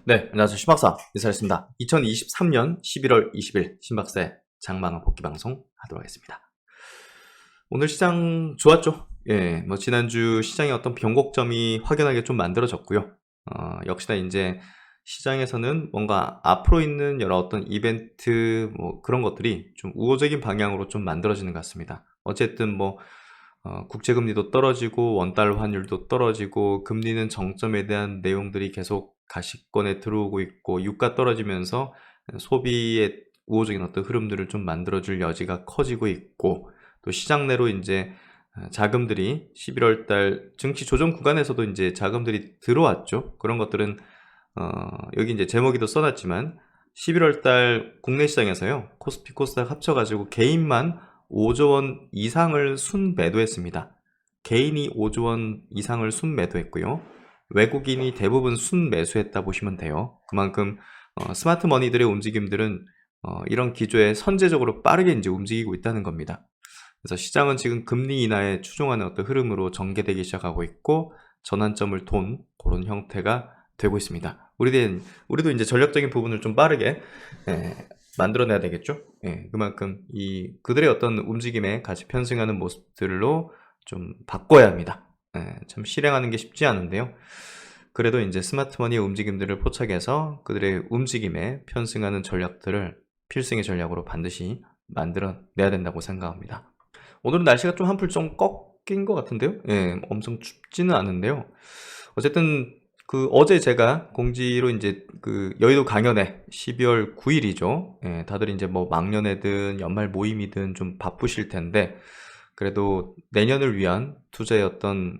네, 안녕하세요. 신박사 인사했습니다. 2023년 11월 20일 신박사의 장마감 복귀 방송 하도록 하겠습니다. 오늘 시장 좋았죠? 예, 뭐 지난주 시장의 어떤 변곡점이 확연하게 좀 만들어졌고요. 역시나 이제 시장에서는 뭔가 앞으로 있는 여러 어떤 이벤트 뭐 그런 것들이 좀 우호적인 방향으로 좀 만들어지는 것 같습니다. 어쨌든 뭐 국채금리도 떨어지고 원달러 환율도 떨어지고 금리는 정점에 대한 내용들이 계속 가시권에 들어오고 있고 유가 떨어지면서 소비의 우호적인 어떤 흐름들을 좀 만들어줄 여지가 커지고 있고 또 시장 내로 이제 자금들이 11월 달 증시 조정 구간에서도 이제 자금들이 들어왔죠. 그런 것들은 여기 이제 제목에도 써놨지만 11월 달 국내 시장에서요. 코스피 코스닥 합쳐가지고 개인만 5조 원 이상을 순매도했습니다. 개인이 5조 원 이상을 순매도했고요. 외국인이 대부분 순매수했다 보시면 돼요. 그만큼 스마트 머니들의 움직임들은 이런 기조에 선제적으로 빠르게 이제 움직이고 있다는 겁니다. 그래서 시장은 지금 금리 인하에 추종하는 어떤 흐름으로 전개되기 시작하고 있고 전환점을 돈 그런 형태가 되고 있습니다. 우리도 이제 전략적인 부분을 좀 빠르게 만들어내야 되겠죠. 그만큼 그들의 어떤 움직임에 같이 편승하는 모습들로 좀 바꿔야 합니다. 참 실행하는 게 쉽지 않은데요. 그래도 이제 스마트머니의 움직임들을 포착해서 그들의 움직임에 편승하는 전략들을 필승의 전략으로 반드시 만들어내야 된다고 생각합니다. 오늘은 날씨가 좀 한풀 좀 꺾인 것 같은데요. 엄청 춥지는 않은데요. 어쨌든 어제 제가 공지로 이제 여의도 강연회 12월 9일이죠. 다들 이제 뭐 막년회든 연말 모임이든 좀 바쁘실 텐데 그래도 내년을 위한 투자의 어떤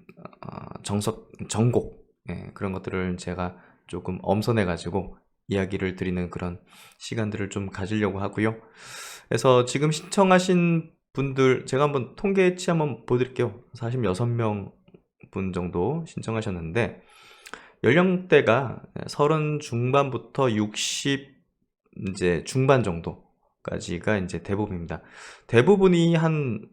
정곡 그런 것들을 제가 조금 엄선해 가지고 이야기를 드리는 그런 시간들을 좀 가지려고 하고요. 그래서 지금 신청하신 분들 제가 한번 통계치 한번 보여드릴게요. 46명 분 정도 신청하셨는데 연령대가 30 중반부터 60 이제 중반 정도까지가 이제 대부분입니다. 대부분이 한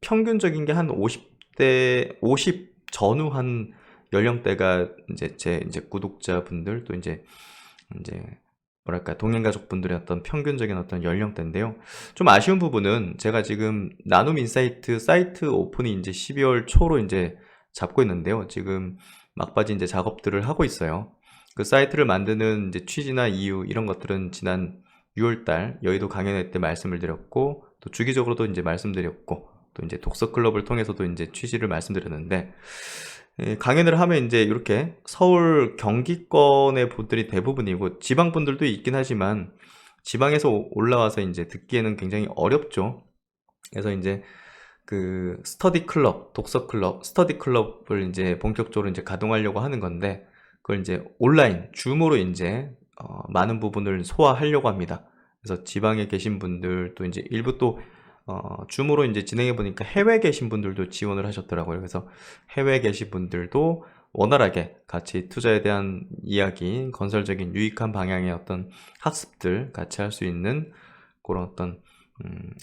평균적인 게 한 50대 50 전후 한 연령대가 이제 제 이제 구독자분들 또 이제 뭐랄까 동행 가족분들의 어떤 평균적인 어떤 연령대인데요. 좀 아쉬운 부분은 제가 지금 나눔 인사이트 사이트 오픈이 이제 12월 초로 이제 잡고 있는데요. 지금 막바지 이제 작업들을 하고 있어요. 그 사이트를 만드는 이제 취지나 이유 이런 것들은 지난 6월달 여의도 강연회 때 말씀을 드렸고 또 주기적으로도 이제 말씀드렸고 또 이제 독서 클럽을 통해서도 이제 취지를 말씀드렸는데 강연을 하면 이제 이렇게 서울 경기권의 분들이 대부분이고 지방 분들도 있긴 하지만 지방에서 올라와서 이제 듣기에는 굉장히 어렵죠. 그래서 이제 스터디 클럽, 독서 클럽, 스터디 클럽을 이제 본격적으로 이제 가동하려고 하는 건데 그걸 이제 온라인, 줌으로 이제 많은 부분을 소화하려고 합니다. 그래서 지방에 계신 분들 또 이제 일부 또 줌으로 이제 진행해 보니까 해외에 계신 분들도 지원을 하셨더라고요. 그래서 해외에 계신 분들도 원활하게 같이 투자에 대한 이야기, 건설적인 유익한 방향의 어떤 학습들 같이 할 수 있는 그런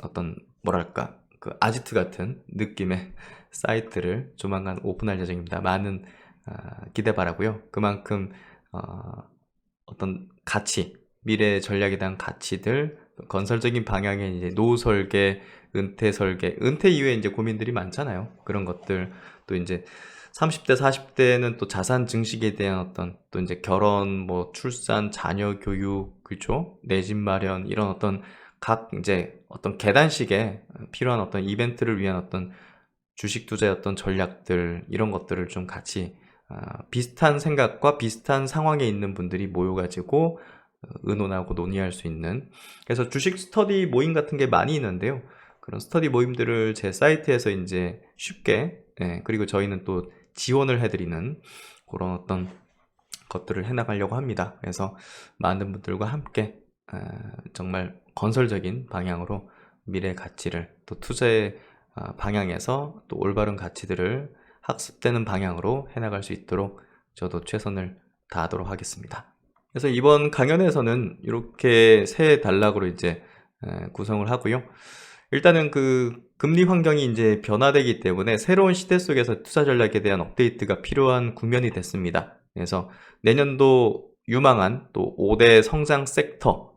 어떤 뭐랄까 아지트 같은 느낌의 사이트를 조만간 오픈할 예정입니다. 많은 기대 바라고요. 그만큼 어떤 가치, 미래 전략에 대한 가치들, 건설적인 방향의 이제 노후 설계, 은퇴 설계, 은퇴 이후에 이제 고민들이 많잖아요. 그런 것들 또 이제 30대, 40대는 또 자산 증식에 대한 어떤 또 이제 결혼, 뭐 출산, 자녀 교육, 그렇죠? 내 집 마련 이런 어떤 각 이제 어떤 계단식에 필요한 어떤 이벤트를 위한 어떤 주식 투자의 어떤 전략들 이런 것들을 좀 같이 비슷한 생각과 비슷한 상황에 있는 분들이 모여가지고 의논하고 논의할 수 있는 그래서 주식 스터디 모임 같은 게 많이 있는데요. 그런 스터디 모임들을 제 사이트에서 이제 쉽게 그리고 저희는 또 지원을 해드리는 그런 어떤 것들을 해나가려고 합니다. 그래서 많은 분들과 함께 정말 건설적인 방향으로 미래 가치를 또 투자의 방향에서 또 올바른 가치들을 학습되는 방향으로 해나갈 수 있도록 저도 최선을 다하도록 하겠습니다. 그래서 이번 강연에서는 이렇게 세 단락으로 이제 구성을 하고요. 일단은 금리 환경이 이제 변화되기 때문에 새로운 시대 속에서 투자 전략에 대한 업데이트가 필요한 국면이 됐습니다. 그래서 내년도 유망한 또 5대 성장 섹터,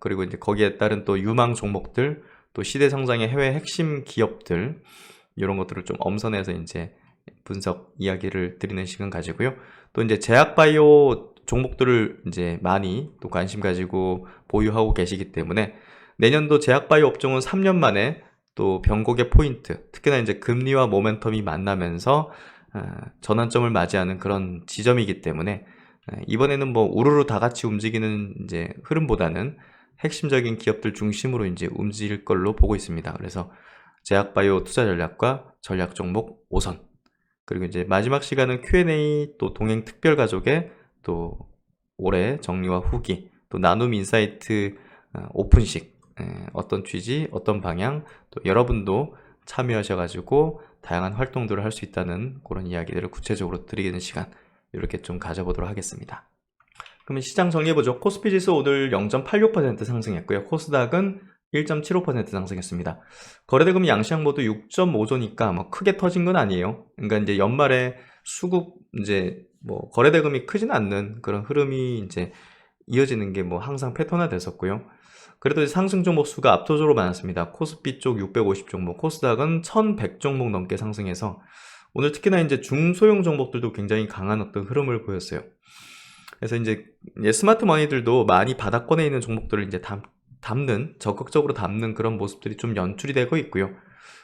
그리고 이제 거기에 따른 또 유망 종목들, 또 시대 성장의 해외 핵심 기업들, 이런 것들을 좀 엄선해서 이제 분석 이야기를 드리는 시간 가지고요. 또 이제 제약바이오 종목들을 이제 많이 또 관심 가지고 보유하고 계시기 때문에 내년도 제약바이오 업종은 3년 만에 또 변곡의 포인트, 특히나 이제 금리와 모멘텀이 만나면서 전환점을 맞이하는 그런 지점이기 때문에 이번에는 뭐 우르르 다 같이 움직이는 이제 흐름보다는 핵심적인 기업들 중심으로 이제 움직일 걸로 보고 있습니다. 그래서 제약바이오 투자 전략과 전략 종목 5선, 그리고 이제 마지막 시간은 Q&A, 또 동행 특별 가족의 또 올해 정리와 후기, 또 나눔 인사이트 오픈식, 어떤 취지, 어떤 방향, 또 여러분도 참여하셔가지고 다양한 활동들을 할 수 있다는 그런 이야기들을 구체적으로 드리는 시간, 이렇게 좀 가져보도록 하겠습니다. 그러면 시장 정리해보죠. 코스피 지수 오늘 0.86% 상승했고요. 코스닥은 1.75% 상승했습니다. 거래대금이 양시장 모두 6.5조니까 뭐 크게 터진 건 아니에요. 그러니까 이제 연말에 수급 이제 뭐 거래대금이 크진 않는 그런 흐름이 이제 이어지는 게 뭐 항상 패턴화 됐었고요. 그래도 상승 종목 수가 압도적으로 많았습니다. 코스피 쪽 650 종목, 코스닥은 1100 종목 넘게 상승해서 오늘 특히나 이제 중소형 종목들도 굉장히 강한 어떤 흐름을 보였어요. 그래서 이제 스마트 머니들도 많이 바닥권에 있는 종목들을 이제 적극적으로 담는 그런 모습들이 좀 연출이 되고 있고요.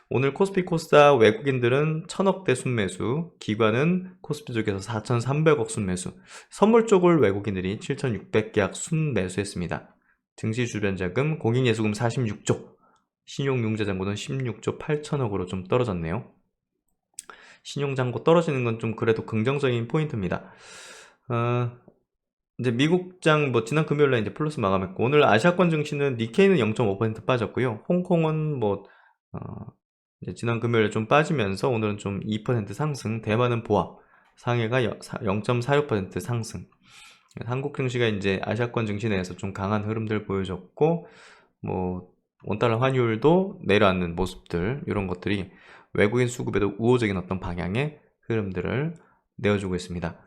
오늘 코스피 코스닥 외국인들은 1000억대 순매수, 기관은 코스피 쪽에서 4300억 순매수, 선물 쪽을 외국인들이 7600계약 순매수했습니다. 증시 주변 자금, 공인예수금 46조, 신용융자잔고는 16조 8천억으로 좀 떨어졌네요. 신용잔고 떨어지는 건 좀 그래도 긍정적인 포인트입니다. 이제 미국장 뭐 지난 금요일날 이제 플러스 마감했고, 오늘 아시아권 증시는 니케이는 0.5% 빠졌고요. 홍콩은 뭐 이제 지난 금요일에 좀 빠지면서 오늘은 좀 2% 상승, 대만은 보합, 상해가 0.46% 상승. 한국 증시가 이제 아시아권 증시 내에서 좀 강한 흐름들 보여줬고, 뭐 원달러 환율도 내려앉는 모습들, 이런 것들이 외국인 수급에도 우호적인 어떤 방향의 흐름들을 내어주고 있습니다.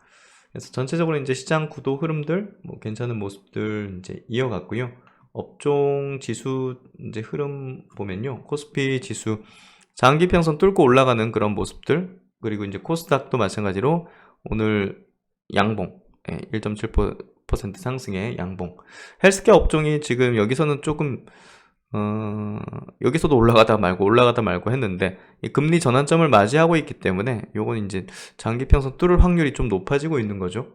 그래서 전체적으로 이제 시장 구도 흐름들 뭐 괜찮은 모습들 이제 이어갔고요. 업종 지수 이제 흐름 보면요, 코스피 지수 장기 평선 뚫고 올라가는 그런 모습들, 그리고 이제 코스닥도 마찬가지로 오늘 양봉 1.7% 상승의 양봉. 헬스케어 업종이 지금 여기서는 조금 여기서도 올라가다 말고 했는데, 이 금리 전환점을 맞이하고 있기 때문에 요건 이제 장기 평선 뚫을 확률이 좀 높아지고 있는 거죠.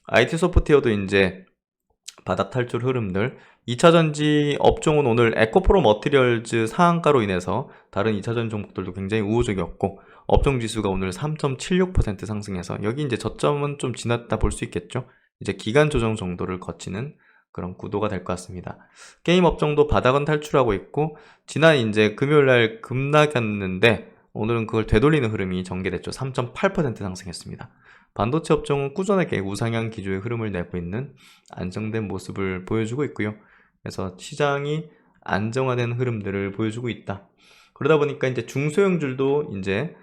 IT 소프트웨어도 이제 바닥 탈출 흐름들, 2차전지 업종은 오늘 에코프로 머티리얼즈 상한가로 인해서 다른 2차전 종목들도 굉장히 우호적이었고, 업종 지수가 오늘 3.76% 상승해서 여기 이제 저점은 좀 지났다 볼 수 있겠죠. 이제 기간 조정 정도를 거치는 그런 구도가 될 것 같습니다. 게임 업종도 바닥은 탈출하고 있고, 지난 이제 금요일날 급락했는데 오늘은 그걸 되돌리는 흐름이 전개됐죠. 3.8% 상승했습니다. 반도체 업종은 꾸준하게 우상향 기조의 흐름을 내고 있는 안정된 모습을 보여주고 있고요. 그래서 시장이 안정화된 흐름들을 보여주고 있다. 그러다 보니까 이제 중소형주도 이제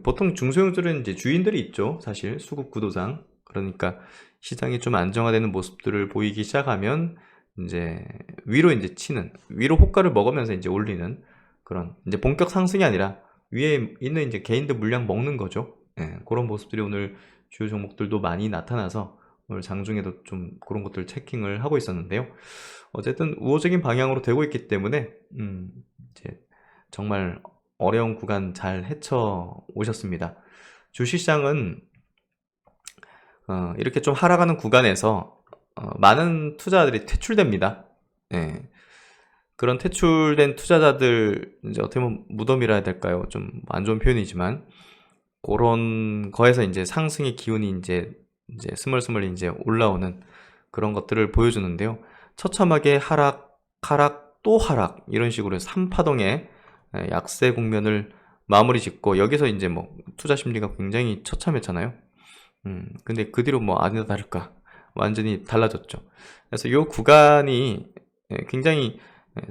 보통 중소형주는 이제 주인들이 있죠. 사실 수급 구도상. 그러니까 시장이 좀 안정화되는 모습들을 보이기 시작하면 이제 위로 호가를 먹으면서 이제 올리는 그런 이제 본격 상승이 아니라 위에 있는 이제 개인들 물량 먹는 거죠. 그런 모습들이 오늘 주요 종목들도 많이 나타나서 오늘 장중에도 좀 그런 것들 체킹을 하고 있었는데요. 어쨌든 우호적인 방향으로 되고 있기 때문에 이제 정말 어려운 구간 잘 헤쳐 오셨습니다. 주식시장은 이렇게 좀 하락하는 구간에서 많은 투자자들이 퇴출됩니다. 그런 퇴출된 투자자들, 이제 어떻게 보면 무덤이라 해야 될까요? 좀 안 좋은 표현이지만 그런 거에서 이제 상승의 기운이 이제 스멀스멀 이제 올라오는 그런 것들을 보여주는데요. 처참하게 하락, 또 하락, 이런 식으로 3파동의 약세 국면을 마무리 짓고, 여기서 이제 뭐 투자 심리가 굉장히 처참했잖아요. 근데 그 뒤로 뭐 아니나 다를까 완전히 달라졌죠. 그래서 이 구간이 굉장히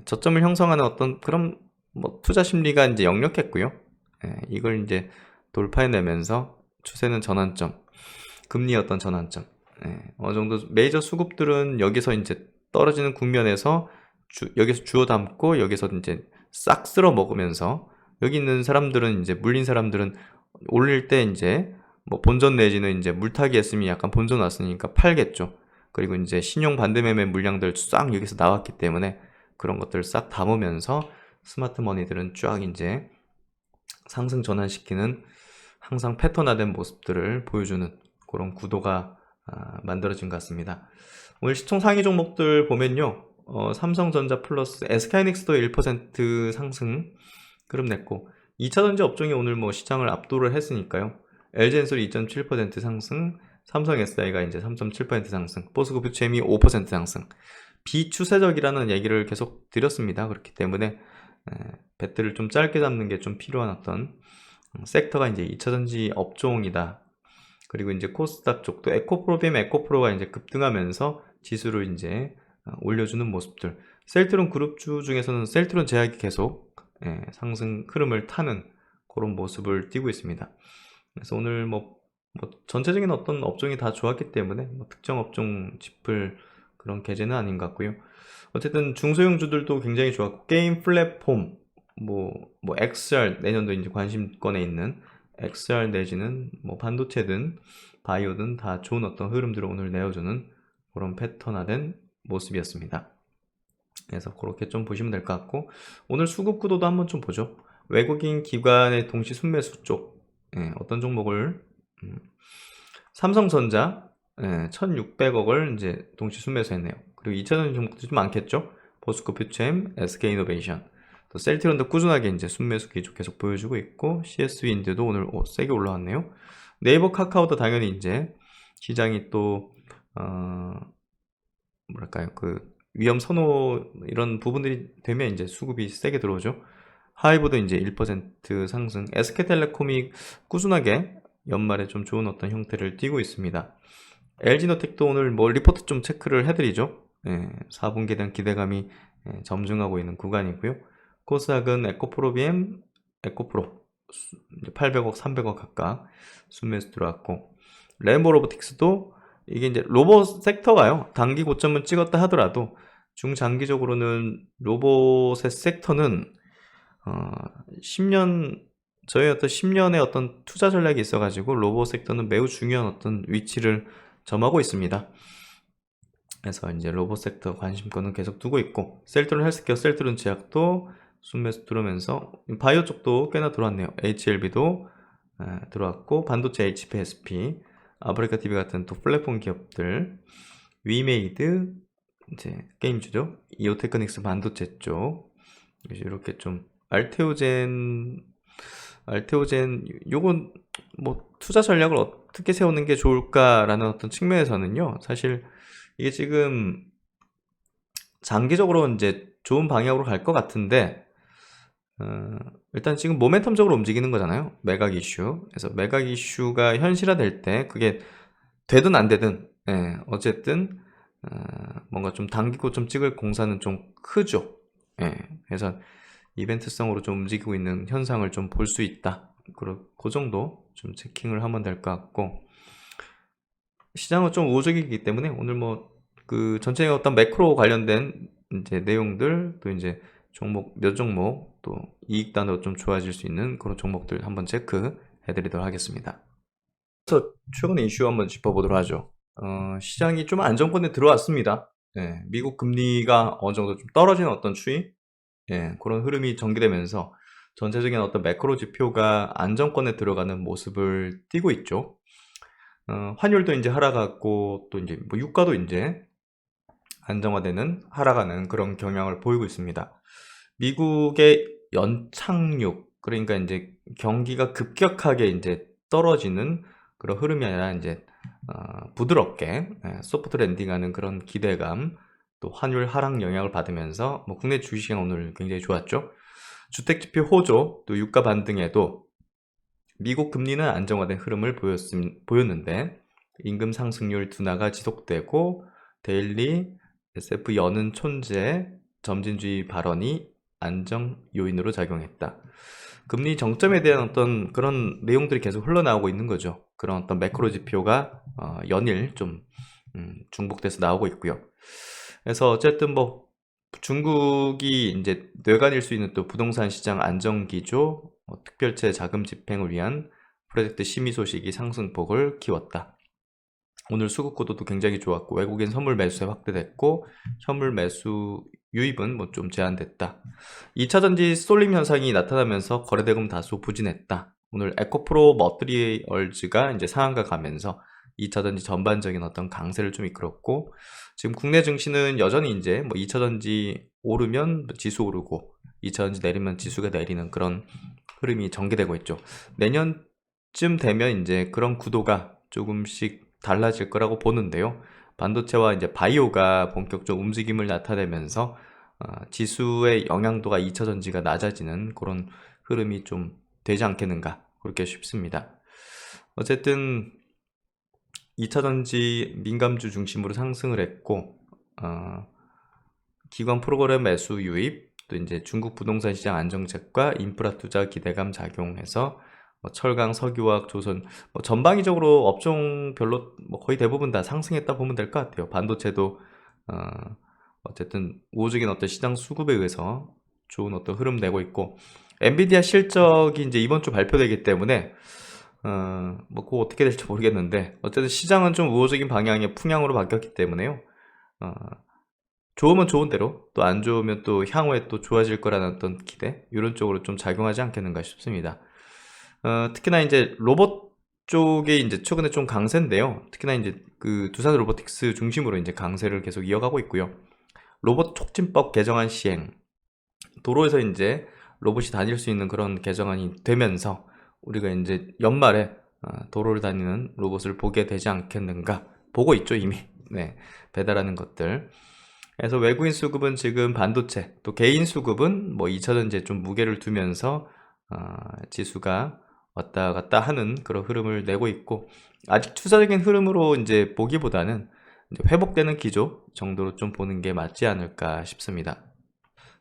저점을 형성하는 어떤 그런 뭐 투자 심리가 이제 역력했고요. 이걸 이제 돌파해내면서 추세는 전환점, 금리의 어떤 전환점, 어느 정도 메이저 수급들은 여기서 이제 떨어지는 국면에서 여기서 주워 담고 여기서 이제 싹 쓸어 먹으면서 여기 있는 사람들은 이제 물린 사람들은 올릴 때 이제 뭐 본전 내지는 이제 물타기 했으면 약간 본전 왔으니까 팔겠죠. 그리고 이제 신용 반대매매 물량들 싹 여기서 나왔기 때문에 그런 것들 싹 담으면서 스마트 머니들은 쫙 이제 상승 전환시키는 항상 패턴화된 모습들을 보여주는 그런 구도가 만들어진 것 같습니다. 오늘 시총 상위 종목들 보면요. 삼성전자 플러스 SK하이닉스도 1% 상승 흐름 냈고 2차전지 업종이 오늘 뭐 시장을 압도를 했으니까요. LG엔솔이 2.7% 상승, 삼성 SDI가 이제 3.7% 상승, 포스코 퓨처엠이 5% 상승. 비추세적이라는 얘기를 계속 드렸습니다. 그렇기 때문에 배트를 좀 짧게 잡는 게 좀 필요한 어떤 섹터가 이제 2차전지 업종이다. 그리고 이제 코스닥 쪽도 에코프로가 이제 급등하면서 지수를 이제 올려주는 모습들. 셀트론 그룹주 중에서는 셀트론 제약이 계속 상승 흐름을 타는 그런 모습을 띠고 있습니다. 그래서 오늘 뭐 전체적인 어떤 업종이 다 좋았기 때문에 뭐 특정 업종 짚을 그런 계제는 아닌 것 같고요. 어쨌든 중소형주들도 굉장히 좋았고 게임 플랫폼 뭐 XR 내년도 이제 관심권에 있는 XR 내지는 뭐 반도체든 바이오든 다 좋은 어떤 흐름들을 오늘 내어주는 그런 패턴화된 모습이었습니다. 그래서 그렇게 좀 보시면 될 것 같고 오늘 수급 구도도 한번 좀 보죠. 외국인 기관의 동시 순매수 쪽 어떤 종목을 삼성전자 1600억을 이제 동시 순매수했네요. 그리고 2차전 종목도 좀 많겠죠. 포스코 퓨처엠, SK이노베이션, 또 셀트론도 꾸준하게 이제 순매수 기조 계속 보여주고 있고 CS윈드도 오늘 세게 올라왔네요. 네이버 카카오도 당연히 이제 시장이 또 뭐랄까요 그 위험 선호 이런 부분들이 되면 이제 수급이 세게 들어오죠. 하이브도 이제 1% 상승, SK텔레콤이 꾸준하게 연말에 좀 좋은 어떤 형태를 띠고 있습니다. LG노텍도 오늘 뭐 리포트 좀 체크를 해드리죠. 4분기에 대한 기대감이 점증하고 있는 구간이고요. 코스닥은 에코프로 에코프로 800억, 300억 각각 순매수 들어왔고 램보로보틱스도 이게 이제 로봇 섹터가요. 단기 고점은 찍었다 하더라도 중장기적으로는 로봇의 섹터는 10년 저희 어떤 10년의 어떤 투자 전략이 있어가지고 로봇 섹터는 매우 중요한 어떤 위치를 점하고 있습니다. 그래서 이제 로봇 섹터 관심권은 계속 두고 있고 셀트론 헬스케어, 셀트론 제약도 순매수 들어오면서 바이오 쪽도 꽤나 들어왔네요. HLB도 들어왔고 반도체 HPSP, 아프리카 TV 같은 또 플랫폼 기업들, 위메이드 이제 게임주죠. 이오테크닉스 반도체 쪽 이렇게 좀 알테오젠 요건 뭐 투자 전략을 어떻게 세우는 게 좋을까라는 어떤 측면에서는요. 사실 이게 지금 장기적으로 이제 좋은 방향으로 갈 것 같은데 일단 지금 모멘텀적으로 움직이는 거잖아요. 매각 이슈. 그래서 매각 이슈가 현실화될 때 그게 되든 안 되든 어쨌든 뭔가 좀 당기고 좀 찍을 공사는 좀 크죠. 그래서 이벤트성으로 좀 움직이고 있는 현상을 좀 볼 수 있다. 그 정도 좀 체킹을 하면 될 것 같고 시장은 좀 우호적이기 때문에 오늘 뭐 그 전체의 어떤 매크로 관련된 이제 내용들 또 이제 종목 몇 종목 또 이익 단으로 좀 좋아질 수 있는 그런 종목들 한번 체크해 드리도록 하겠습니다. 그래서 최근의 이슈 한번 짚어보도록 하죠. 시장이 좀 안정권에 들어왔습니다. 미국 금리가 어느 정도 좀 떨어지는 어떤 추이 그런 흐름이 전개되면서 전체적인 어떤 매크로 지표가 안정권에 들어가는 모습을 띠고 있죠. 환율도 이제 하락하고 또 이제 뭐 유가도 이제 안정화되는 하락하는 그런 경향을 보이고 있습니다. 미국의 연착륙 그러니까 이제 경기가 급격하게 이제 떨어지는 그런 흐름이 아니라 이제 부드럽게 소프트 랜딩하는 그런 기대감 또 환율 하락 영향을 받으면서 뭐 국내 주식시장 오늘 굉장히 좋았죠. 주택지표 호조 또 유가 반등에도 미국 금리는 안정화된 흐름을 보였는데 임금 상승률 둔화가 지속되고 데일리 SF 여는 촌재 점진주의 발언이 안정 요인으로 작용했다. 금리 정점에 대한 어떤 그런 내용들이 계속 흘러나오고 있는 거죠. 그런 어떤 매크로 지표가 연일 좀 중복돼서 나오고 있고요. 그래서 어쨌든 뭐 중국이 이제 뇌관일 수 있는 또 부동산 시장 안정 기조, 특별채 자금 집행을 위한 프로젝트 심의 소식이 상승폭을 키웠다. 오늘 수급 구도도 굉장히 좋았고 외국인 선물 매수에 확대됐고 현물 매수 유입은 뭐 좀 제한됐다. 2차전지 쏠림 현상이 나타나면서 거래대금 다소 부진했다. 오늘 에코프로 머트리얼즈가 이제 상한가 가면서 2차전지 전반적인 어떤 강세를 좀 이끌었고 지금 국내 증시는 여전히 이제 뭐 2차전지 오르면 지수 오르고 2차전지 내리면 지수가 내리는 그런 흐름이 전개되고 있죠. 내년쯤 되면 이제 그런 구도가 조금씩 달라질 거라고 보는데요. 반도체와 이제 바이오가 본격적 움직임을 나타내면서 지수의 영향도가 2차전지가 낮아지는 그런 흐름이 좀 되지 않겠는가 그렇게 싶습니다. 어쨌든 2차전지 민감주 중심으로 상승을 했고 기관 프로그램 매수 유입 또 이제 중국 부동산 시장 안정책과 인프라 투자 기대감 작용해서 뭐 철강, 석유화학, 조선 전방위적으로 업종별로 뭐 거의 대부분 다 상승했다 보면 될 것 같아요. 반도체도 어쨌든 우호적인 어떤 시장 수급에 의해서 좋은 어떤 흐름 내고 있고 엔비디아 실적이 이제 이번 주 발표되기 때문에 뭐 그거 어떻게 될지 모르겠는데 어쨌든 시장은 좀 우호적인 방향의 풍향으로 바뀌었기 때문에요. 좋으면 좋은 대로 또 안 좋으면 또 향후에 또 좋아질 거라는 어떤 기대 이런 쪽으로 좀 작용하지 않겠는가 싶습니다. 특히나 이제 로봇 쪽에 이제 최근에 좀 강세인데요. 특히나 이제 그 두산 로보틱스 중심으로 이제 강세를 계속 이어가고 있고요. 로봇 촉진법 개정안 시행, 도로에서 이제 로봇이 다닐 수 있는 그런 개정안이 되면서 우리가 이제 연말에 도로를 다니는 로봇을 보게 되지 않겠는가 보고 있죠 이미. 네, 배달하는 것들. 그래서 외국인 수급은 지금 반도체, 또 개인 수급은 뭐 2차전지에 좀 무게를 두면서 지수가 왔다 갔다 하는 그런 흐름을 내고 있고 아직 투자적인 흐름으로 이제 보기보다는 이제 회복되는 기조 정도로 좀 보는 게 맞지 않을까 싶습니다.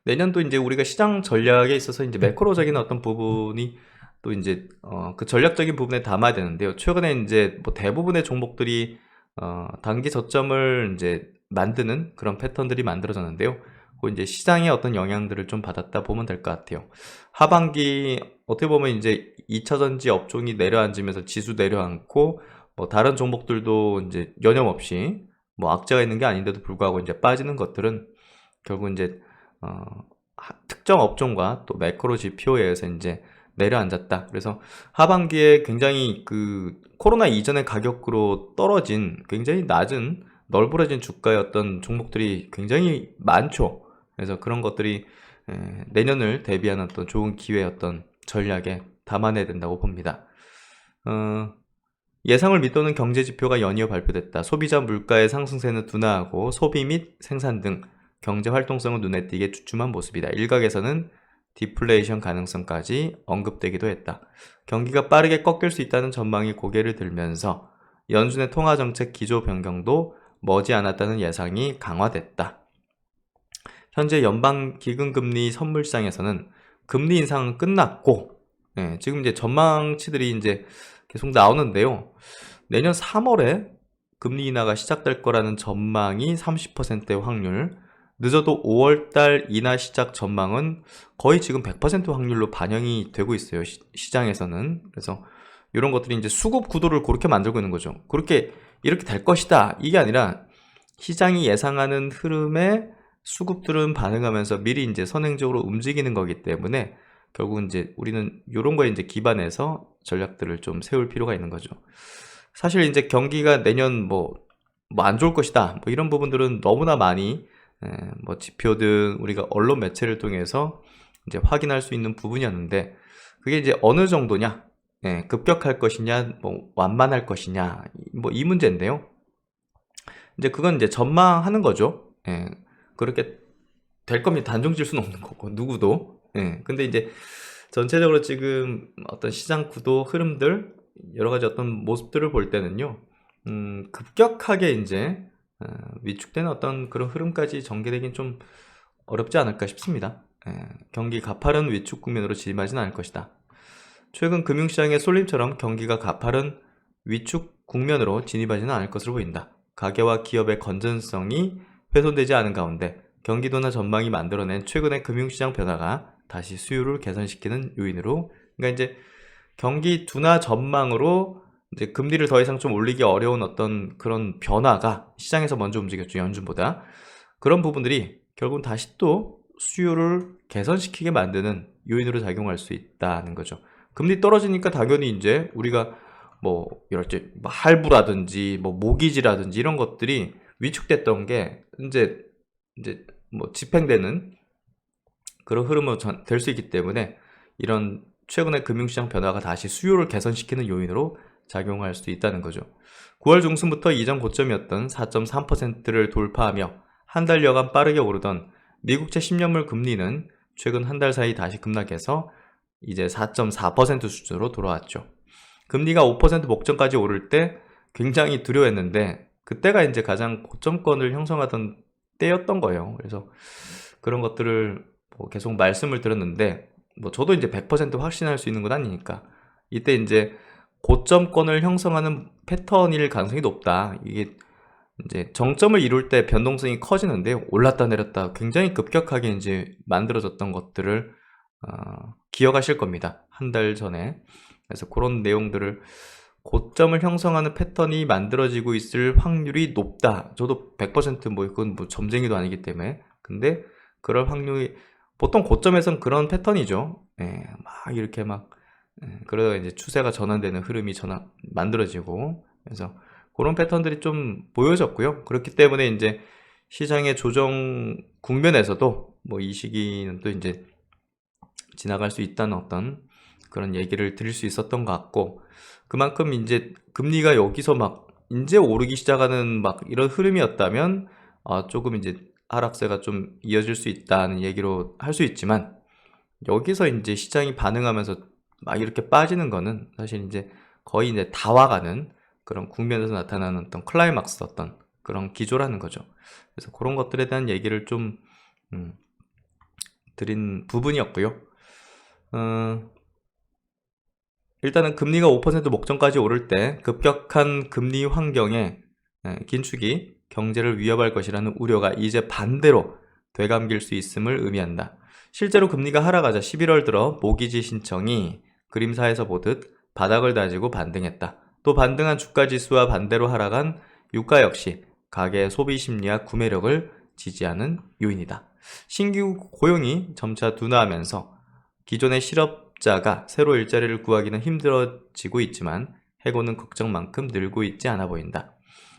내년도 이제 우리가 시장 전략에 있어서 이제 매크로적인 어떤 부분이 또 이제 그 전략적인 부분에 담아야 되는데요. 최근에 이제 뭐 대부분의 종목들이 단기 저점을 이제 만드는 그런 패턴들이 만들어졌는데요. 그 이제 시장의 어떤 영향들을 좀 받았다 보면 될 것 같아요. 하반기 어떻게 보면 이제 2차전지 업종이 내려앉으면서 지수 내려앉고 뭐 다른 종목들도 이제 여념없이 뭐 악재가 있는 게 아닌데도 불구하고 이제 빠지는 것들은 결국 이제 특정 업종과 또 매크로 지표에 의해서 이제 내려앉았다. 그래서 하반기에 굉장히 그 코로나 이전의 가격으로 떨어진 굉장히 낮은 널브러진 주가의 어떤 종목들이 굉장히 많죠. 그래서 그런 것들이 내년을 대비하는 어떤 좋은 기회의 어떤 전략에 담아내야 된다고 봅니다. 예상을 밑도는 경제 지표가 연이어 발표됐다. 소비자 물가의 상승세는 둔화하고 소비 및 생산 등 경제 활동성은 눈에 띄게 주춤한 모습이다. 일각에서는 디플레이션 가능성까지 언급되기도 했다. 경기가 빠르게 꺾일 수 있다는 전망이 고개를 들면서 연준의 통화정책 기조 변경도 머지않았다는 예상이 강화됐다. 현재 연방기금금리 선물시장에서는 금리 인상은 끝났고 지금 이제 전망치들이 이제 계속 나오는데요. 내년 3월에 금리 인하가 시작될 거라는 전망이 30%의 확률, 늦어도 5월달 인하 시작 전망은 거의 지금 100% 확률로 반영이 되고 있어요. 시장에서는. 그래서 이런 것들이 이제 수급 구도를 그렇게 만들고 있는 거죠. 그렇게 이렇게 될 것이다. 이게 아니라 시장이 예상하는 흐름에 수급들은 반응하면서 미리 이제 선행적으로 움직이는 거기 때문에 결국 이제 우리는 이런 거에 이제 기반해서 전략들을 좀 세울 필요가 있는 거죠. 사실 이제 경기가 내년 뭐 안 좋을 것이다. 뭐 이런 부분들은 너무나 많이 뭐 지표든 우리가 언론 매체를 통해서 이제 확인할 수 있는 부분이었는데 그게 이제 어느 정도냐, 급격할 것이냐, 뭐 완만할 것이냐, 뭐 이 문제인데요. 이제 그건 이제 전망하는 거죠. 그렇게 될 겁니다. 단정 지을 수는 없는 거고 누구도. 근데 이제 전체적으로 지금 어떤 시장 구도 흐름들 여러 가지 어떤 모습들을 볼 때는요. 급격하게 이제 위축되는 어떤 그런 흐름까지 전개되긴 좀 어렵지 않을까 싶습니다. 경기 가파른 위축 국면으로 진입하지는 않을 것이다. 최근 금융시장의 쏠림처럼 경기가 가파른 위축 국면으로 진입하지는 않을 것으로 보인다. 가계와 기업의 건전성이 훼손되지 않은 가운데 경기도나 전망이 만들어낸 최근의 금융시장 변화가 다시 수요를 개선시키는 요인으로, 그러니까 이제 경기 둔화 전망으로 이제 금리를 더 이상 좀 올리기 어려운 어떤 그런 변화가 시장에서 먼저 움직였죠, 연준보다. 그런 부분들이 결국은 다시 또 수요를 개선시키게 만드는 요인으로 작용할 수 있다는 거죠. 금리 떨어지니까 당연히 이제 우리가 뭐 이럴지 뭐 할부라든지 뭐 모기지라든지 이런 것들이 위축됐던 게 이제 뭐 집행되는 그런 흐름으로 될 수 있기 때문에 이런 최근의 금융시장 변화가 다시 수요를 개선시키는 요인으로 작용할 수 있다는 거죠. 9월 중순부터 이전 고점이었던 4.3%를 돌파하며 한 달여간 빠르게 오르던 미국채 10년물 금리는 최근 한 달 사이 다시 급락해서 이제 4.4% 수준으로 돌아왔죠. 금리가 5% 목전까지 오를 때 굉장히 두려워했는데 그때가 이제 가장 고점권을 형성하던 때였던 거예요. 그래서 그런 것들을 뭐 계속 말씀을 드렸는데 뭐 저도 이제 100% 확신할 수 있는 건 아니니까 이때 이제 고점권을 형성하는 패턴일 가능성이 높다. 이게 이제 정점을 이룰 때 변동성이 커지는데요. 올랐다 내렸다 굉장히 급격하게 이제 만들어졌던 것들을 기억하실 겁니다. 한 달 전에. 그래서 그런 내용들을 고점을 형성하는 패턴이 만들어지고 있을 확률이 높다. 저도 100% 그건 뭐 점쟁이도 아니기 때문에. 근데 그럴 확률이 보통 고점에선 그런 패턴이죠. 막 이렇게 막 그러다가 이제 추세가 전환되는 흐름이 만들어지고, 그래서 그런 패턴들이 좀 보여졌고요. 그렇기 때문에 이제 시장의 조정 국면에서도 뭐 이 시기는 또 이제 지나갈 수 있다는 어떤 그런 얘기를 드릴 수 있었던 것 같고, 그만큼 이제 금리가 여기서 막 이제 오르기 시작하는 막 이런 흐름이었다면 조금 이제 하락세가 좀 이어질 수 있다는 얘기로 할 수 있지만, 여기서 이제 시장이 반응하면서 막 이렇게 빠지는 거는 사실 이제 거의 이제 다 와가는 그런 국면에서 나타나는 어떤 클라이막스 어떤 그런 기조라는 거죠. 그래서 그런 것들에 대한 얘기를 좀 드린 부분이었고요. 일단은 금리가 5% 목전까지 오를 때 급격한 금리 환경에 긴축이 경제를 위협할 것이라는 우려가 이제 반대로 되감길 수 있음을 의미한다. 실제로 금리가 하락하자 11월 들어 모기지 신청이 그림사에서 보듯 바닥을 다지고 반등했다. 또 반등한 주가지수와 반대로 하락한 유가 역시 가계의 소비 심리와 구매력을 지지하는 요인이다. 신규 고용이 점차 둔화하면서 기존의 실업자가 새로 일자리를 구하기는 힘들어지고 있지만 해고는 걱정만큼 늘고 있지 않아 보인다.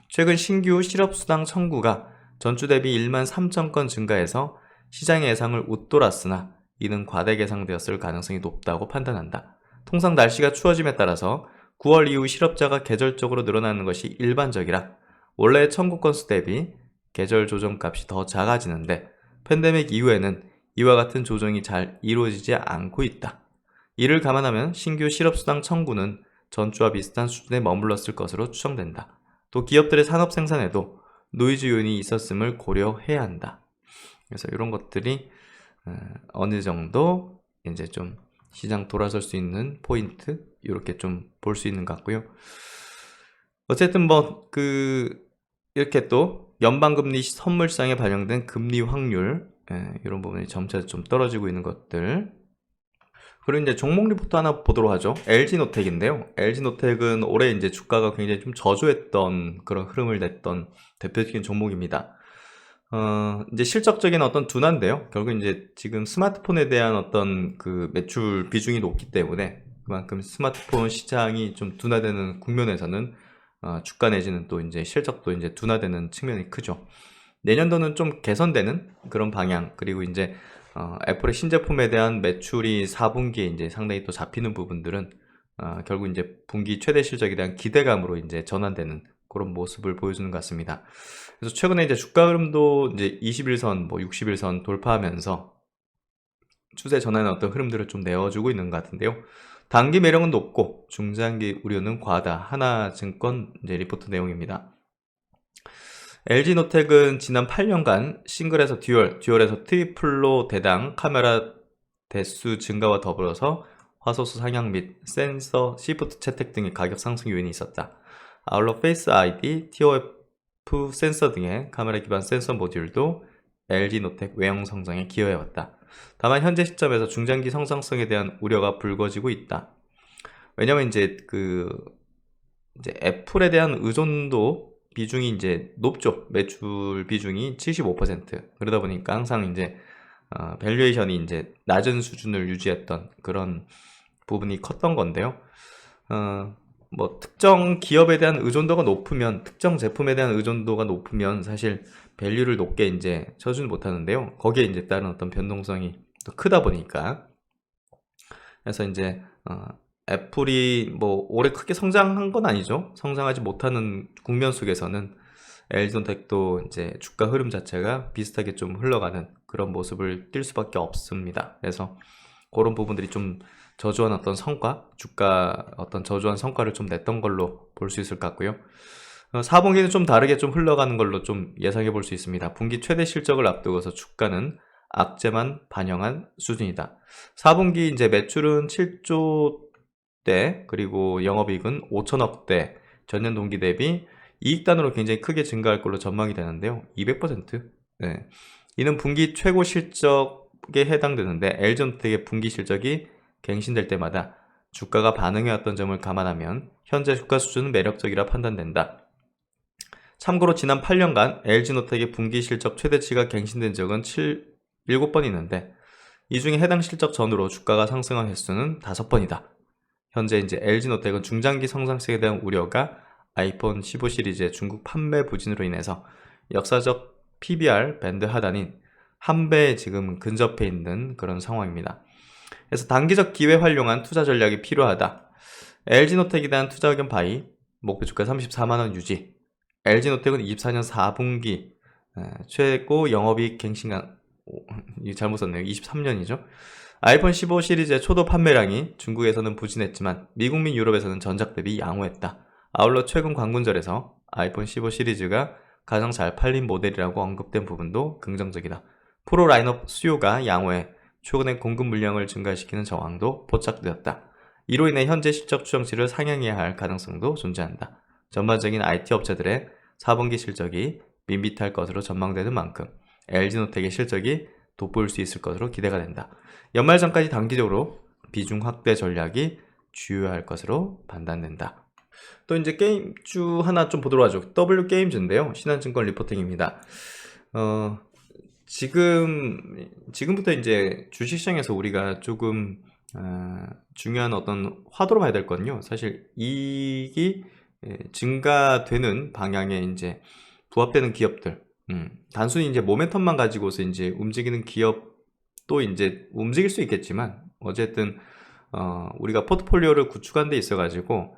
최근 신규 실업수당 청구가 전주 대비 1만 3천 건 증가해서 시장의 예상을 웃돌았으나 이는 과대 계상되었을 가능성이 높다고 판단한다. 통상 날씨가 추워짐에 따라서 9월 이후 실업자가 계절적으로 늘어나는 것이 일반적이라 원래의 청구 건수 대비 계절 조정값이 더 작아지는데 팬데믹 이후에는 이와 같은 조정이 잘 이루어지지 않고 있다. 이를 감안하면 신규 실업수당 청구는 전주와 비슷한 수준에 머물렀을 것으로 추정된다. 또 기업들의 산업 생산에도 노이즈 요인이 있었음을 고려해야 한다. 그래서 이런 것들이 어느 정도 이제 좀 시장 돌아설 수 있는 포인트 이렇게 좀 볼 수 있는 것 같고요. 어쨌든 이렇게 또 연방금리 선물시장에 반영된 금리 확률 이런 부분이 점차 좀 떨어지고 있는 것들. 그리고 이제 종목 리포트 하나 보도록 하죠. LG노텍인데요. LG노텍은 올해 이제 주가가 굉장히 좀 저조했던 그런 흐름을 냈던 대표적인 종목입니다. 이제 실적적인 어떤 둔화인데요. 결국 이제 지금 스마트폰에 대한 어떤 그 매출 비중이 높기 때문에 그만큼 스마트폰 시장이 좀 둔화되는 국면에서는 주가 내지는 또 이제 실적도 이제 둔화되는 측면이 크죠. 내년도는 좀 개선되는 그런 방향, 그리고 이제 애플의 신제품에 대한 매출이 4분기에 이제 상당히 또 잡히는 부분들은 결국 이제 분기 최대 실적에 대한 기대감으로 이제 전환되는 그런 모습을 보여주는 것 같습니다. 그래서 최근에 이제 주가 흐름도 이제 21선, 뭐 60일선 돌파하면서 추세 전환의 어떤 흐름들을 좀 내어주고 있는 것 같은데요. 단기 매력은 높고 중장기 우려는 과하다. 하나증권 이제 리포트 내용입니다. LG노텍은 지난 8년간 싱글에서 듀얼에서 트리플로 대당 카메라 대수 증가와 더불어서 화소수 상향 및 센서 시프트 채택 등의 가격 상승 요인이 있었다. 아울러 페이스 ID, TOF 센서 등의 카메라 기반 센서 모듈도 LG노텍 외형 성장에 기여해왔다. 다만 현재 시점에서 중장기 성장성에 대한 우려가 불거지고 있다. 왜냐면 이제 애플에 대한 의존도 비중이 이제 높죠. 매출 비중이 75%. 그러다 보니까 항상 이제 밸류에이션이 이제 낮은 수준을 유지했던 그런 부분이 컸던 건데요. 뭐 특정 기업에 대한 의존도가 높으면, 특정 제품에 대한 의존도가 높으면 사실 밸류를 높게 이제 쳐주는 못하는데요. 거기에 이제 따른 어떤 변동성이 또 크다 보니까, 그래서 이제 애플이 뭐 올해 크게 성장한 건 아니죠. 성장하지 못하는 국면 속에서는 LG노텍도 이제 주가 흐름 자체가 비슷하게 좀 흘러가는 그런 모습을 띌 수밖에 없습니다. 그래서 그런 부분들이 좀 저조한 어떤 성과, 주가 어떤 저조한 성과를 좀 냈던 걸로 볼 수 있을 것 같고요. 4분기는 좀 다르게 좀 흘러가는 걸로 좀 예상해 볼 수 있습니다. 분기 최대 실적을 앞두고서 주가는 악재만 반영한 수준이다. 4분기 이제 매출은 7조 대, 그리고 영업이익은 5천억대, 전년 동기 대비 이익단으로 굉장히 크게 증가할 걸로 전망이 되는데요. 200%. 네. 이는 분기 최고 실적에 해당되는데, LG노텍의 분기 실적이 갱신될 때마다 주가가 반응해왔던 점을 감안하면 현재 주가 수준은 매력적이라 판단된다. 참고로 지난 8년간 LG노텍의 분기 실적 최대치가 갱신된 적은 7번 있는데, 이 중에 해당 실적 전후로 주가가 상승한 횟수는 5번이다. 현재 이제 LG노텍은 중장기 성장성에 대한 우려가 아이폰 15 시리즈의 중국 판매 부진으로 인해서 역사적 PBR 밴드 하단인 한 배에 지금 근접해 있는 그런 상황입니다. 그래서 단기적 기회 활용한 투자 전략이 필요하다. LG노텍에 대한 투자 의견 바이, 목표 주가 34만원 유지. LG노텍은 24년 4분기 최고 영업이익 갱신간, 잘못 썼네요. 23년이죠. 아이폰 15 시리즈의 초도 판매량이 중국에서는 부진했지만 미국 및 유럽에서는 전작 대비 양호했다. 아울러 최근 광군절에서 아이폰 15 시리즈가 가장 잘 팔린 모델이라고 언급된 부분도 긍정적이다. 프로 라인업 수요가 양호해 최근의 공급 물량을 증가시키는 정황도 포착되었다. 이로 인해 현재 실적 추정치를 상향해야 할 가능성도 존재한다. 전반적인 IT 업체들의 4분기 실적이 밋밋할 것으로 전망되는 만큼 LG노텍의 실적이 돋보일 수 있을 것으로 기대가 된다. 연말 전까지 단기적으로 비중 확대 전략이 주요할 것으로 판단된다. 또 이제 게임주 하나 좀 보도록 하죠. W게임즈인데요. 신한증권 리포팅입니다. 지금부터 이제 주식시장에서 우리가 조금 중요한 어떤 화두로 봐야 될 거는요. 사실 이익이 증가되는 방향에 이제 부합되는 기업들, 단순히 이제 모멘텀만 가지고서 이제 움직이는 기업도 이제 움직일 수 있겠지만, 어쨌든 우리가 포트폴리오를 구축한 데 있어 가지고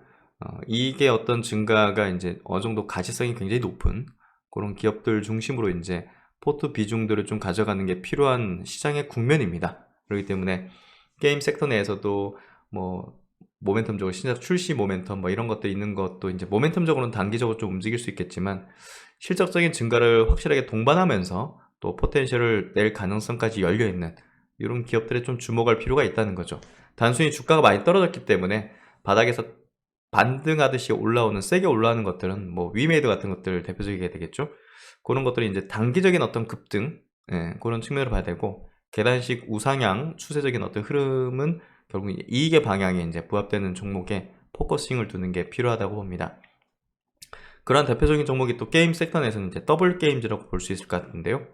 이익의 어떤 증가가 이제 어느 정도 가치성이 굉장히 높은 그런 기업들 중심으로 이제 포트 비중들을 좀 가져가는 게 필요한 시장의 국면입니다. 그렇기 때문에 게임 섹터 내에서도 뭐 모멘텀적으로 신작 출시 모멘텀 뭐 이런 것도 있는 것도 이제 모멘텀적으로는 단기적으로 좀 움직일 수 있겠지만, 실적적인 증가를 확실하게 동반하면서 또 포텐셜을 낼 가능성까지 열려있는 이런 기업들에 좀 주목할 필요가 있다는 거죠. 단순히 주가가 많이 떨어졌기 때문에 바닥에서 반등하듯이 올라오는, 세게 올라오는 것들은 뭐 위메이드 같은 것들 대표적이게 되겠죠. 그런 것들이 이제 단기적인 어떤 급등, 그런 측면으로 봐야 되고, 계단식 우상향 추세적인 어떤 흐름은 결국 이익의 방향에 이제 부합되는 종목에 포커싱을 두는 게 필요하다고 봅니다. 그런 대표적인 종목이 또 게임 섹터 내에서는 이제 더블게임즈라고 볼 수 있을 것 같은데요.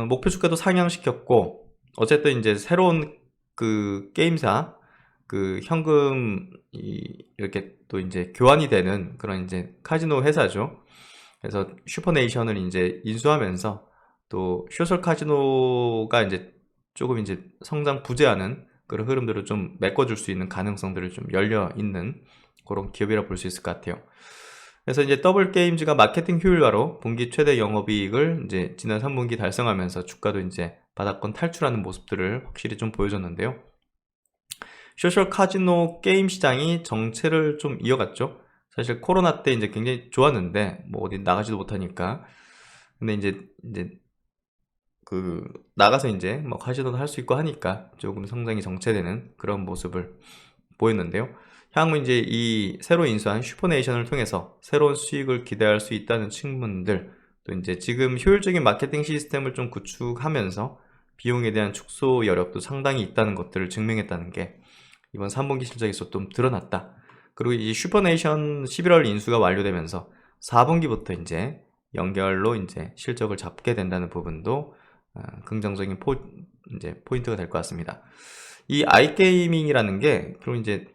목표 주가도 상향시켰고, 어쨌든 이제 새로운 그 게임사 그 현금 이렇게 또 이제 교환이 되는 그런 이제 카지노 회사죠. 그래서 슈퍼네이션을 이제 인수하면서 또 소셜 카지노가 이제 조금 이제 성장 부재하는 그런 흐름들을 좀 메꿔줄 수 있는 가능성들을 좀 열려 있는 그런 기업이라 볼 수 있을 것 같아요. 그래서 이제 더블게임즈가 마케팅 효율화로 분기 최대 영업이익을 이제 지난 3분기 달성하면서 주가도 이제 바닥권 탈출하는 모습들을 확실히 좀 보여줬는데요. 소셜 카지노 게임 시장이 정체를 좀 이어갔죠. 사실 코로나 때 이제 굉장히 좋았는데 뭐 어디 나가지도 못하니까. 근데 이제 나가서 이제 뭐 카지노도 할 수 있고 하니까 조금 성장이 정체되는 그런 모습을 보였는데요. 향후 이제 이 새로 인수한 슈퍼네이션을 통해서 새로운 수익을 기대할 수 있다는 측면들, 또 이제 지금 효율적인 마케팅 시스템을 좀 구축하면서 비용에 대한 축소 여력도 상당히 있다는 것들을 증명했다는 게 이번 3분기 실적에서 좀 드러났다. 그리고 이 슈퍼네이션 11월 인수가 완료되면서 4분기부터 이제 연결로 이제 실적을 잡게 된다는 부분도 긍정적인 이제 포인트가 될 것 같습니다. 이 아이게이밍이라는 게, 그럼 이제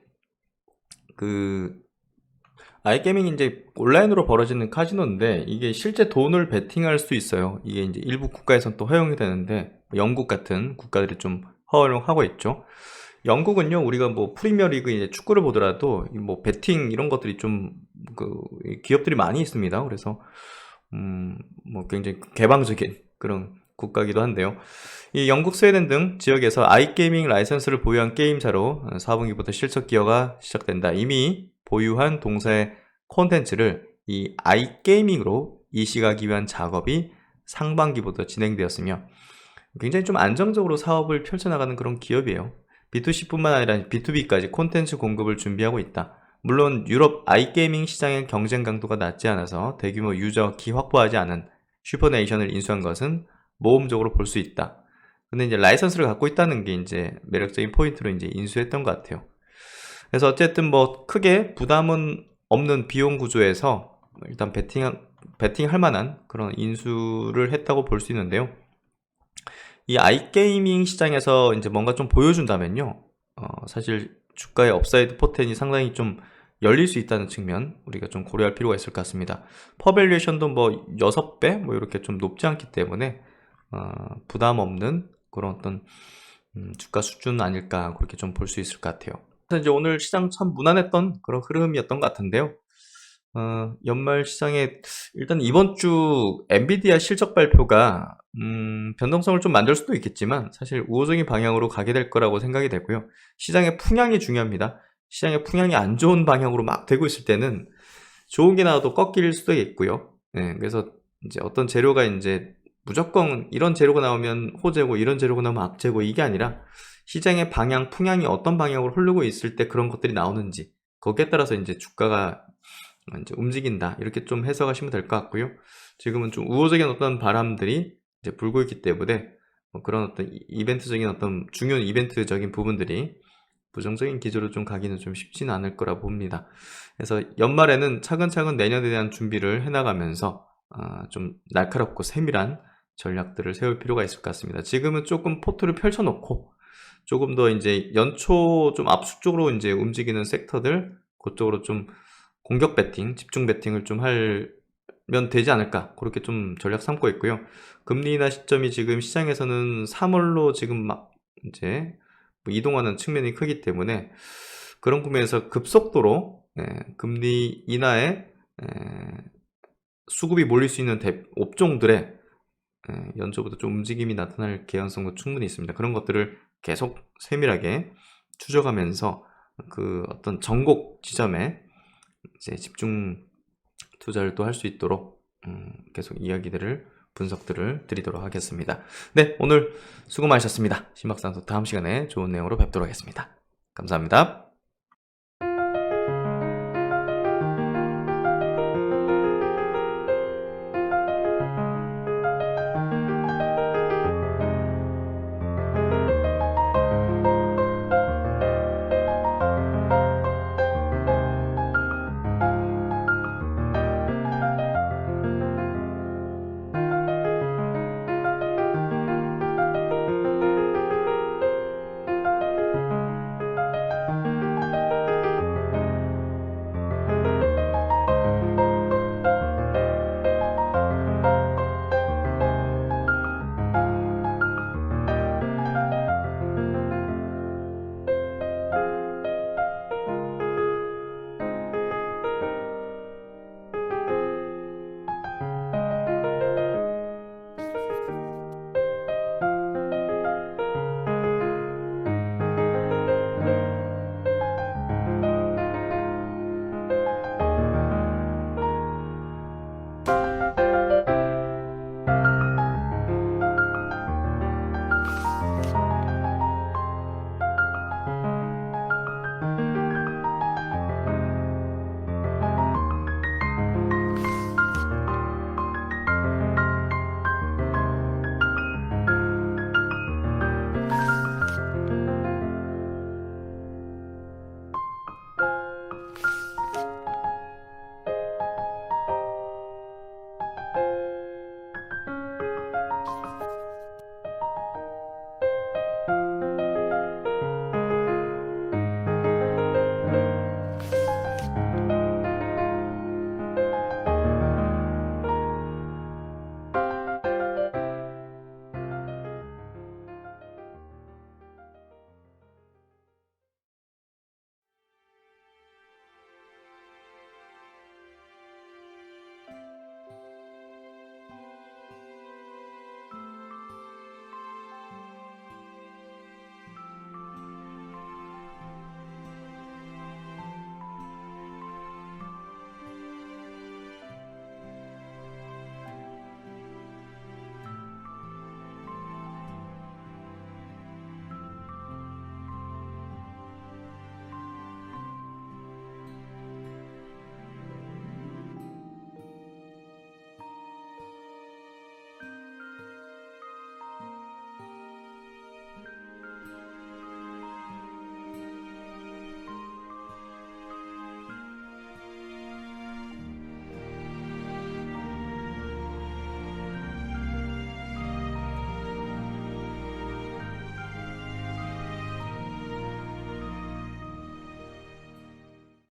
아이게이밍이 이제 온라인으로 벌어지는 카지노인데, 이게 실제 돈을 베팅할 수 있어요. 이게 이제 일부 국가에선 또 허용이 되는데, 영국 같은 국가들이 좀 허용하고 있죠. 영국은요, 우리가 뭐 프리미어리그 이제 축구를 보더라도 뭐 베팅 이런 것들이 좀 기업들이 많이 있습니다. 그래서 뭐 굉장히 개방적인 그런 국가이기도 한데요. 이 영국, 스웨덴 등 지역에서 아이게이밍 라이선스를 보유한 게임사로 4분기부터 실적 기여가 시작된다. 이미 보유한 동사의 콘텐츠를 이 아이게이밍으로 이식하기 위한 작업이 상반기부터 진행되었으며 굉장히 좀 안정적으로 사업을 펼쳐나가는 그런 기업이에요. B2C뿐만 아니라 B2B까지 콘텐츠 공급을 준비하고 있다. 물론 유럽 아이게이밍 시장의 경쟁 강도가 낮지 않아서 대규모 유저 기 확보하지 않은 슈퍼네이션을 인수한 것은 모험적으로 볼 수 있다. 근데 이제 라이선스를 갖고 있다는 게 이제 매력적인 포인트로 이제 인수했던 것 같아요. 그래서 어쨌든 뭐 크게 부담은 없는 비용 구조에서 일단 베팅할 만한 그런 인수를 했다고 볼 수 있는데요. 이 아이게이밍 시장에서 이제 뭔가 좀 보여준다면요. 사실 주가의 업사이드 포텐이 상당히 좀 열릴 수 있다는 측면 우리가 좀 고려할 필요가 있을 것 같습니다. 퍼밸류에이션도 뭐 6배 뭐 이렇게 좀 높지 않기 때문에 부담 없는 그런 어떤 주가 수준 아닐까 그렇게 좀 볼 수 있을 것 같아요. 그래서 이제 오늘 시장 참 무난했던 그런 흐름이었던 것 같은데요. 연말 시장에 일단 이번 주 엔비디아 실적 발표가 변동성을 좀 만들 수도 있겠지만 사실 우호적인 방향으로 가게 될 거라고 생각이 되고요. 시장의 풍향이 중요합니다. 시장의 풍향이 안 좋은 방향으로 막 되고 있을 때는 좋은 게 나와도 꺾일 수도 있고요. 네, 그래서 이제 어떤 재료가 이제 무조건 이런 재료가 나오면 호재고 이런 재료가 나오면 악재고 이게 아니라 시장의 방향, 풍향이 어떤 방향으로 흐르고 있을 때 그런 것들이 나오는지 거기에 따라서 이제 주가가 이제 움직인다 이렇게 좀 해석하시면 될 것 같고요. 지금은 좀 우호적인 어떤 바람들이 이제 불고 있기 때문에 뭐 그런 어떤 이벤트적인 어떤 중요한 이벤트적인 부분들이 부정적인 기조로 좀 가기는 좀 쉽지는 않을 거라 봅니다. 그래서 연말에는 차근차근 내년에 대한 준비를 해나가면서 좀 날카롭고 세밀한 전략들을 세울 필요가 있을 것 같습니다. 지금은 조금 포트를 펼쳐놓고 조금 더 이제 연초 좀 압축적으로 이제 움직이는 섹터들 그쪽으로 좀 공격 배팅, 집중 배팅을 좀 하면 되지 않을까 그렇게 좀 전략 삼고 있고요. 금리 인하 시점이 지금 시장에서는 3월로 지금 막 이제 뭐 이동하는 측면이 크기 때문에 그런 구매에서 급속도로 금리 인하에 수급이 몰릴 수 있는 업종들의 연초부터 좀 움직임이 나타날 개연성도 충분히 있습니다. 그런 것들을 계속 세밀하게 추적하면서 그 어떤 정곡 지점에 이제 집중 투자를 또 할 수 있도록 계속 이야기들을 분석들을 드리도록 하겠습니다. 네, 오늘 수고 많으셨습니다. 심박상도 다음 시간에 좋은 내용으로 뵙도록 하겠습니다. 감사합니다.